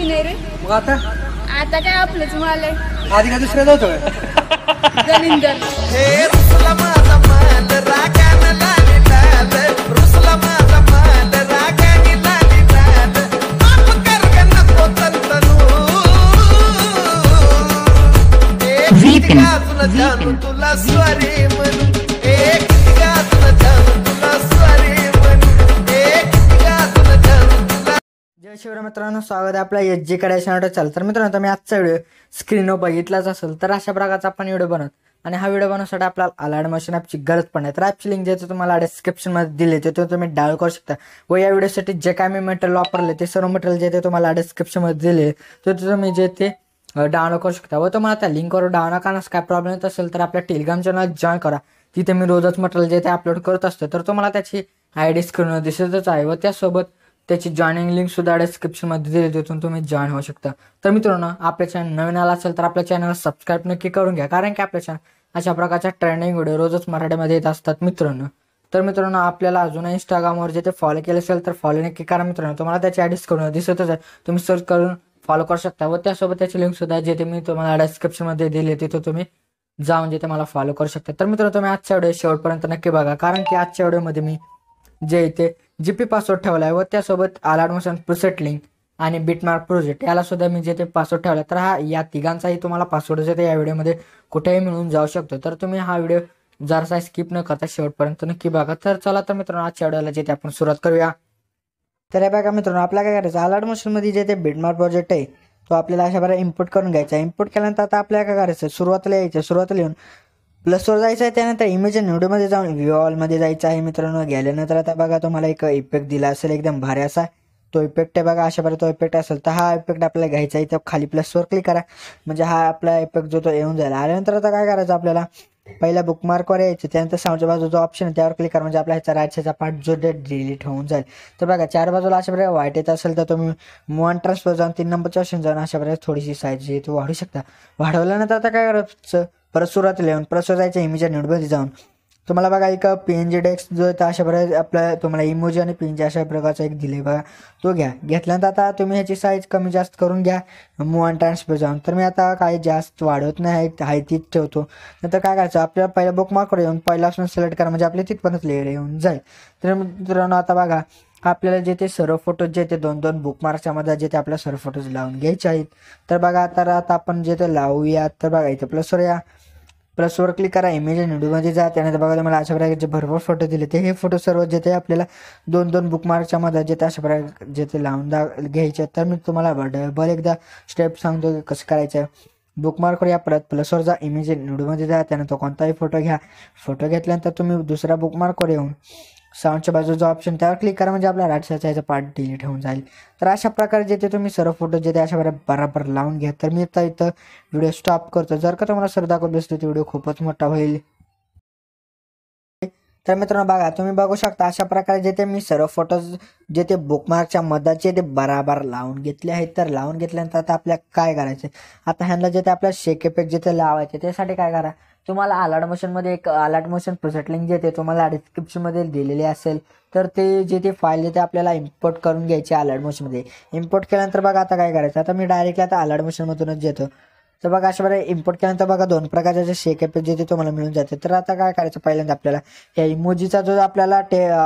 आमची नाही रे. मग आता आता काय आपलंच माल आहे. आधी का दुसऱ्या जातो काय दलिंदर जय शिवराय मित्रांनो, स्वागत आहे आपल्या एच कडे चॅनल. तर मित्रांनो, तुम्ही आजचा व्हिडिओ स्क्रीनवर बघितलाच असेल. तर अशा प्रकारचा आपण व्हिडिओ बनवत आणि हा व्हिडिओ बनवण्यासाठी आपल्याला अलाइटमोशन ॲपची गरज पण आहे. तर ॲपची लिंक जे तुम्हाला डिस्क्रिप्शनमध्ये दिली ते तुम्ही डाउनलोड करू शकता. व या व्हिडिओसाठी जे काय मी मटेरियल वापरले ते सर्व मटेरियल जे ते तुम्हाला डिस्क्रिप्शनमध्ये दिले ते तुम्ही जे ते डाउनलोड करू शकता. व तुम्हाला त्या लिंकवर डाउनलोड करण्यास काय प्रॉब्लेम येत असेल तर आपल्या टेलिग्राम चॅनल जॉईन करा. तिथे मी रोजच मटेरियल जे ते अपलोड करत असतो. तर तुम्हाला त्याची ID स्क्रीनवर दिसतच आहे व त्यासोबत त्याची जॉईनिंग लिंक सुद्धा डिस्क्रिप्शनमध्ये दिली, तिथून तुम्ही जॉईन होऊ शकता. तर मित्रांनो, आपल्या चॅनल नवीन आला असेल तर आपल्या चॅनलला सबस्क्राईब नक्की करून घ्या, कारण की आपल्या चॅनल अशा प्रकारच्या ट्रेंडिंग व्हिडिओ रोजच मराठीमध्ये येत असतात मित्रांनो. तर मित्रांनो, आपल्याला अजून इंस्टाग्रामवर जे ते फॉलो केले असेल तर फॉलो नक्की करा मित्रांनो. तुम्हाला त्याची ID स्क्रीनवर दिसतच आहे, तुम्ही सर्च करून फॉलो करू शकता. व त्यासोबत त्याची लिंक सुद्धा जे ते मी तुम्हाला डिस्क्रिप्शनमध्ये दिली तिथं तुम्ही जाऊन जे ते मला फॉलो करू शकता. तर मित्रांनो, तुम्ही आजच्या व्हिडिओ शेवटपर्यंत नक्की बघा, कारण की आजच्या व्हिडिओमध्ये मी जे इथे GP पासवर्ड ठेवला आहे व त्यासोबत अलाइटमोशन प्रीसेट लिंक आणि बिटमार्क प्रोजेक्ट याला सुद्धा मी जे ते पासवर्ड ठेवला. तर हा या तिघांचाही तुम्हाला पासवर्ड जे ते या व्हिडिओमध्ये कुठेही मिळून जाऊ शकतो. तर तुम्ही हा व्हिडिओ जरासा स्किप न करता शेवटपर्यंत नक्की बघा. तर चला तर मित्रांनो, आजच्या व्हिडिओला जे ते आपण सुरुवात करूया. तर हे बघा मित्रांनो, आपल्याला काय करायचं, अलाइटमोशनमध्ये जे ते बिटमार्क प्रोजेक्ट आहे तो आपल्याला अशा प्रकारे इम्पोर्ट करून घ्यायचा. इम्पोर्ट केल्यानंतर आता आपल्याला काय करायचं, सुरुवातीला यायचं, सुरुवातीला येऊन प्लसवर जायचं आहे. त्यानंतर इमेज अँड व्हिडिओमध्ये जाऊन व्ह्यू ऑलमध्ये जायचं आहे मित्रांनो. गेल्यानंतर आता बघा तुम्हाला एक इफेक्ट दिला असेल एकदम भारी असा, तो इफेक्ट आहे बघा. अशा प्रकारे तो इफेक्ट असेल तर हा इफेक्ट आपल्याला घ्यायचा आहे. तर खाली प्लसवर क्लिक करा, म्हणजे हा आपला इफेक्ट जो तो येऊन जाईल. आल्यानंतर आता काय करायचं, आपल्याला पहिल्या बुकमार्कवर यायचं. त्यानंतर साऊंडच्या बाजू जो ऑप्शन आहे त्यावर क्लिक करा, म्हणजे आपल्या ह्याचा राईट साईडचा पार्ट जो डिलीट होऊन जाईल. तर बघा चार बाजूला अशा प्रकारे वाईट येत असेल तर तुम्ही मूव अँड ट्रान्सफर जाऊन 3 नंबरच्या ऑप्शन जाऊन अशा प्रकारे थोडीशी साईज जी तो वाढू शकता. वाढवल्यानंतर आता काय करायचं, परत सुरुवातीला येऊन परत जायचं इमेज अँड व्हिडिओमध्ये जाऊन तुम्हाला बघा एक PNG डेस्क जो आहे अशा प्रकारे आपल्या तुम्हाला इमोजी आणि PNG अशा प्रकारचा एक दिले बघा, तो घ्या. घेतल्यानंतर आता तुम्ही ह्याची साईज कमी जास्त करून घ्या मूव अँड ट्रान्सफर जाऊन. तर मी आता काही जास्त वाढवत नाही, आहे तीच ठेवतो. नंतर काय करायचं, आपल्याला पहिल्या बुकमार्कवर येऊन पहिला ऑप्शन सिलेक्ट करा, म्हणजे आपल्या तिथपर्यंत लेअर येऊन जाईल. तर मित्रांनो, आता बघा आपल्याला जे ते सर्व फोटोज जे ते 2-2 बुकमार्कच्या मध्ये जे ते आपल्या सर्व फोटोज लावून घ्यायचे आहेत. तर बघा आता आपण जे ते लावूया. तर बघा इथे प्लसवर या, प्लसवर क्लिक करा, इमेज अँड व्हिडिओमध्ये जा. त्यानंतर बघा तुम्हाला अशा प्रकारे जे भरपूर फोटो दिले ते हे फोटो सर्व जे ते आपल्याला 2-2 बुकमार्कच्या मध्ये जे ते अशा प्रकारे जे ते लावून घ्यायचे. तर मी तुम्हाला डबल एकदा स्टेप सांगतो की कसं करायचं. बुकमार्कवर या, परत प्लसवर जा, इमेज अँड व्हिडिओमध्ये जा. त्यानंतर कोणताही फोटो घ्या. फोटो घेतल्यानंतर तुम्ही दुसऱ्या बुकमार्कवर येऊन साऊंडच्या बाजूचा ऑप्शन त्यावर क्लिक करा, म्हणजे आपला राईट साईडचा पार्ट डिलीट होऊन जाईल. तर अशा प्रकारे जे ते तुम्ही सर्व फोटो जे ते अशा बरोबर लावून घ्या. तर मी आता इथं व्हिडिओ स्टॉप करतो. जर का तुम्हाला सर दाखवत बसतो तर व्हिडिओ खूपच मोठा होईल. तर मित्रांनो बघा, तुम्ही बघू शकता अशा प्रकारे जे ते मी सर्व फोटोज जे ते बुकमार्कच्या मधाचे ते बराबर लावून घेतले आहेत. तर लावून घेतल्यानंतर आता आपल्याला काय करायचं, आता ह्यांना जे ते आपल्याला शेक इफेक्ट जे ते लावायचे त्यासाठी काय करा, तुम्हाला अलाइटमोशनमध्ये एक अलाइटमोशन प्रोजेक्ट लिंक जे ते तुम्हाला डिस्क्रिप्शनमध्ये दिलेली असेल. तर ते जे ते फाईल जे ते आपल्याला इम्पोर्ट करून घ्यायची अलाइटमोशनमध्ये. इम्पोर्ट केल्यानंतर बघा आता काय करायचं, आता मी डायरेक्टली आता अलाइटमोशनमधूनच येतो. तर बघा अशा प्रकारे इम्पोर्ट केल्यानंतर बघा 2 प्रकारचे शेक इफेक्ट जे ते तुम्हाला मिळून जाते. तर आता काय करायचं, पहिल्यांदा आपल्याला या इमोजीचा जो आपल्याला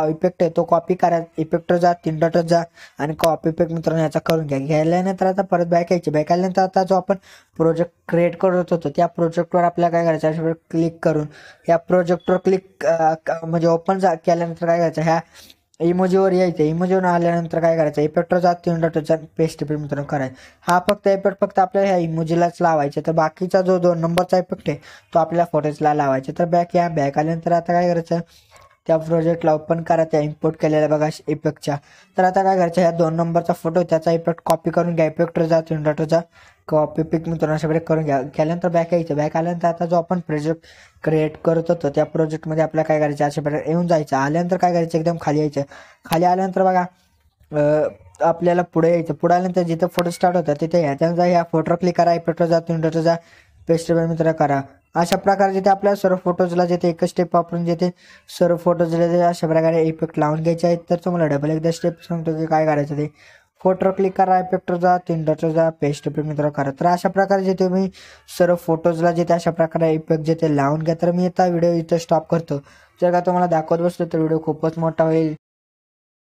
इफेक्ट आहे तो कॉपी करा. इफेक्टवर जा, 3 डॉटवर जा आणि कॉपी इफेक्ट मित्रांनो याचा करून घ्या. घ्यायल्यानंतर आता परत बॅक यायची. बॅक आल्यानंतर आता जो आपण प्रोजेक्ट क्रिएट करत होतो त्या प्रोजेक्टवर आपल्याला काय करायचं, अशा प्रकारे क्लिक करून या प्रोजेक्टवर क्लिक म्हणजे ओपन केल्यानंतर काय करायचं, ह्या इमोजीवर यायचं. इमोजीवर आल्यानंतर काय करायचं, इफेक्टवर जा, 3 डॉटचा पेस्ट इफेक्ट मित्रांनो करायचं. हा फक्त इफेक्ट फक्त आपल्याला ह्या इमोजीलाच लावायचा. तर बाकीचा जो 2 नंबरचा इफेक्ट आहे तो आपल्याला फोटोजला लावायचा. तर बॅक या, बॅक आल्यानंतर आता काय करायचं, त्या प्रोजेक्टला ओपन करा त्या इम्पोर्ट केलेल्या बघा इफेक्टच्या. तर आता काय करायचं, ह्या 2 नंबरचा फोटो त्याचा इफेक्ट कॉपी करून घ्या. इफेक्टवर जा, 3 डॉटचा कॉपी पिक मित्रांनो अशा प्रकारे करून घ्या. केल्यानंतर बॅक यायचं. बॅक आल्यानंतर आता जो आपण प्रोजेक्ट क्रिएट करत होतो त्या प्रोजेक्टमध्ये आपल्याला काय करायचं, अशा प्रकारे येऊन जायचं. आल्यानंतर काय करायचं, एकदम खाली यायचं. खाली आल्यानंतर बघा आपल्याला पुढे यायचं. पुढे आल्यानंतर जिथं फोटो स्टार्ट होतात तिथे ह्या फोटोवर क्लिक करा. इफेक्टवर जा, 3 डॉटचा पेस्ट मित्र करा. अशा प्रकारे जिथे आपल्या सर्व फोटोजला जिथे एकच स्टेप वापरून जिथे सर्व फोटोजला अशा प्रकारे इफेक्ट लावून घ्यायचे आहेत. तर तुम्हाला डबल एकदा स्टेप सांगतो की काय करायचं ते. फोटोवर क्लिक करा, इफेक्टवर जा, 3 डॉटवर जा, पेस्ट इफेक्ट मित्रांनो करा. तर अशा प्रकारे जे तुम्ही सर्व फोटोजला जे अशा प्रकारे इफेक्ट जे ते लावून घ्या. तर मी आता व्हिडिओ इथं स्टॉप करतो. जर का तुम्हाला दाखवत बसलो तर व्हिडिओ खूपच मोठा होईल.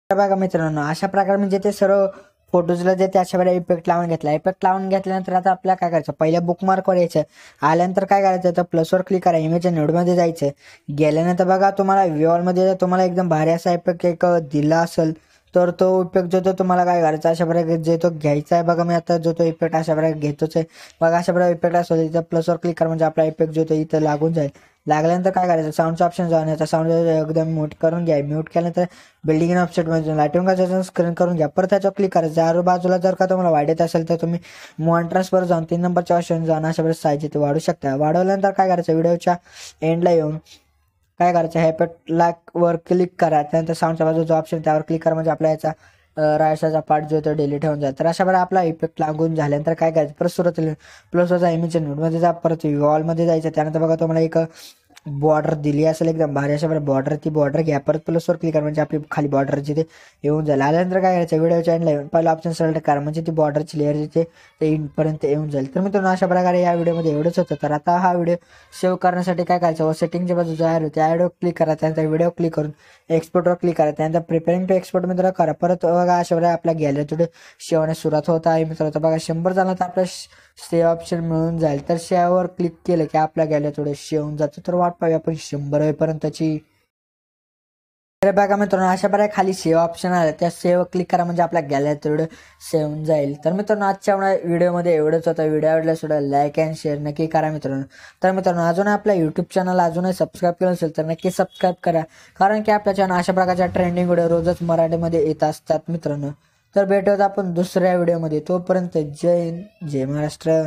तर बघा मित्रांनो, अशा प्रकारे म्हणजे ते सर्व फोटोजला जे ते अशा प्रकारे इफेक्ट लावून घेतला. इफेक्ट लावून घेतल्यानंतर आता आपल्याला काय करायचं, पहिल्या बुकमार्कवर यायचं. आल्यानंतर काय करायचं, तर प्लसवर क्लिक करा, इमेज नोडमध्ये जायचं. गेल्यानंतर बघा तुम्हाला व्ह्यूअरमध्ये तुम्हाला एकदम भारी असा इफेक्ट एक दिला असेल, तर तो इफेक्ट जो तो तुम्हाला काय करायचा अशा प्रकारे जे तो घ्यायचा आहे. बघा मी आता जो तो इफेक्ट अशा प्रकारे घेतोच आहे. बघा अशा प्रकारे इफेक्ट असेल इथं प्लसवर क्लिक करा म्हणजे आपला इफेक्ट जो तो इथं लागून जाईल. लागल्यानंतर काय करायचं, साऊंडचा ऑप्शन जाऊन याचा साऊंड एकदम म्यूट करून घ्या. म्यूट केल्यानंतर बिल्डिंग ऑप्शनमध्ये लाईटिंग का स्क्रीन करून घ्या. परत त्याच्यावर क्लिक करायचं. आजूबाजूला जर का तुम्हाला वाढत असेल तर तुम्ही मॉनिटर्सवर जाऊन 3 नंबरच्या ऑप्शन जाऊन अशा प्रकारे साईज ते वाढू शकता. वाढवल्यानंतर काय करायचं, व्हिडिओच्या एंडला येऊन काय करायचं, हे इफेक्टला वर क्लिक करा. त्यानंतर साऊंडच्या बाजूचा ऑप्शन त्यावर क्लिक करा म्हणजे आपल्या याचा रायसाचा पार्ट जो तो डिलीट होऊन जाईल. तर अशा प्रकारे आपला इफेक्ट लागून झाल्यानंतर काय करायचं, परत सुरुवातीला प्लसचा इमेज नोडमध्ये जा, परत वॉलमध्ये जायचं. त्यानंतर बघा तुम्हाला एक बॉर्डर दिली असेल एकदम भारी अशा प्रकारे बॉर्डर, ती बॉर्डर घ्या. परत प्लसवर क्लिक करा म्हणजे आपली खाली बॉर्डर जिथे येऊन जाईल. आल्यानंतर काय करायचं, व्हिडिओच्या एंडला येऊन पहिला ऑप्शन सिलेक्ट करा म्हणजे ती बॉर्डरची लेअर जिथे ते इनपर्यंत येऊन जाईल. तर मित्रांनो अशा प्रकारे या व्हिडिओमध्ये एवढंच होतं. तर आता हा व्हिडिओ सेव्ह करण्यासाठी काय करायचं, सेटिंगच्या बाजूचा ॲड होते, ॲडवर क्लिक करा. त्यानंतर व्हिडिओ क्लिक करून एक्सपोर्टवर क्लिक करा. त्यानंतर प्रिपेअरिंग टू एक्सपोर्ट मित्र करा. परत बघा अशा प्रकारे आपल्या गॅलरीत शेवण्यास सुरुवात होत आहे मित्रांनो. बघा 100 झाला तर आपल्या सेव्ह ऑप्शन मिळून जाईल. तर सेव्हवर क्लिक केलं की आपल्या गॅलरीत थोडे सेव्ह जातं. तर वाट पाहूया आपण 100 होईपर्यंतची. तर बघा मित्रांनो अशा प्रकारे खाली सेव्ह ऑप्शन आलं, त्या सेव्ह क्लिक करा म्हणजे आपल्या गॅलरीत तेवढं सेव्ह होऊन जाईल. तर मित्रांनो आजच्या व्हिडिओमध्ये एवढंच होतं. व्हिडिओ आवडला सुद्धा लाईक अँड शेअर नक्की करा मित्रांनो. तर मित्रांनो अजून आपल्या यूट्यूब चॅनल अजूनही सबस्क्राईब केलं असेल तर नक्की सबस्क्राईब करा, कारण की आपल्या चॅनल अशा प्रकारच्या ट्रेंडिंग व्हिडिओ रोजच मराठीमध्ये येत असतात मित्रांनो. तर भेटूयात आपण दुसऱ्या व्हिडिओमध्ये. तोपर्यंत जय हिंद, जय महाराष्ट्र.